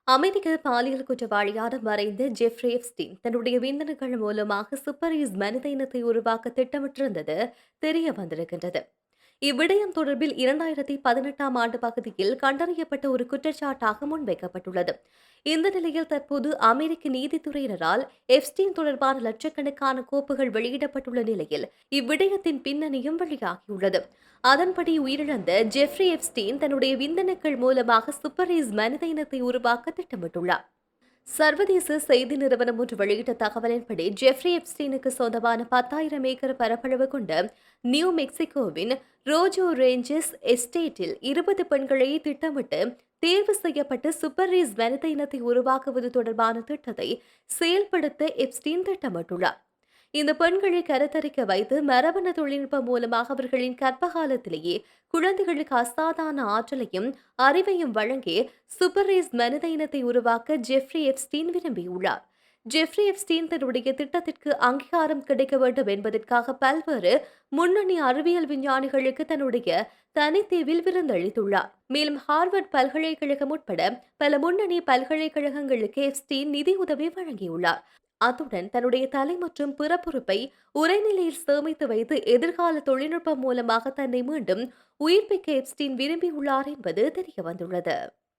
அமெரிக்க பாலியல் குற்றவாளியான மறைந்த ஜெஃப்ரி எப்ஸ்டீன் தன்னுடைய விந்தணுக்கள் மூலமாக சூப்பர் மனித இனத்தை உருவாக்க திட்டமிட்டிருந்தது தெரிய வந்திருக்கின்றது. இவ்விடயம் தொடர்பில் 2018ஆம் ஆண்டு பகுதியில் கண்டறியப்பட்ட ஒரு குற்றச்சாட்டாக முன்வைக்கப்பட்டுள்ளது. இந்த நிலையில் தற்போது அமெரிக்க நீதித்துறையினரால் எப்ஸ்டீன் தொடர்பான லட்சக்கணக்கான கோப்புகள் வெளியிடப்பட்டுள்ள நிலையில் இவ்விடயத்தின் பின்னணியும் வெளியாகியுள்ளது. அதன்படி உயிரிழந்த ஜெஃப்ரி எப்ஸ்டீன் தன்னுடைய விந்தணுக்கள் மூலமாக சூப்பர் மனித இனத்தை உருவாக்க திட்டமிட்டுள்ளார். சர்வதேச செய்தி நிறுவனம் ஒன்று வெளியிட்ட தகவலின்படி ஜெஃப்ரி எப்ஸ்டீனுக்கு சொந்தமான 10,000 ஏக்கர் பரப்பளவு கொண்ட நியூ மெக்சிகோவின் ரோஜோ ரேஞ்சஸ் எஸ்டேட்டில் 20 பெண்களை திட்டமிட்டு தேர்வு செய்யப்பட்டு சூப்பர் மனித இனத்தை உருவாக்குவது தொடர்பான திட்டத்தை செயல்படுத்த எப்ஸ்டீன் திட்டமிட்டுள்ளார். இந்த பெண்களை கருத்தரிக்க வைத்து மரபணு தொழில்நுட்பம் மூலமாக அவர்களின் கர்ப்பகாலத்திலேயே குழந்தைகளுக்கு அசாதாரண ஆற்றலையும் அறிவையும் வழங்கி சூப்பர் மனித இனத்தை உருவாக்க ஜெஃப்ரி எப்ஸ்டீன் விரும்பியுள்ளார். ஜெஃப்ரி எப்ஸ்டீன் தன்னுடைய திட்டத்திற்கு அங்கீகாரம் கிடைக்க வேண்டும் என்பதற்காக பல்வேறு முன்னணி அறிவியல் விஞ்ஞானிகளுக்கு தன்னுடைய தனித்தீவில் விருந்தளித்துள்ளார். மேலும் ஹார்வர்ட் பல்கலைக்கழகம் உட்பட பல முன்னணி பல்கலைக்கழகங்களுக்கு எப்ஸ்டீன் நிதி உதவி வழங்கியுள்ளார். அத்துடன் தன்னுடைய தலை மற்றும் பிறப்புறுப்பை உரைநிலையில் சேமித்து வைத்து எதிர்கால தொழில்நுட்பம் மூலமாக தன்னை மீண்டும் உயிர்ப்பிக்க எப்ஸ்டீன் விரும்பியுள்ளார் என்பது தெரியவந்துள்ளது.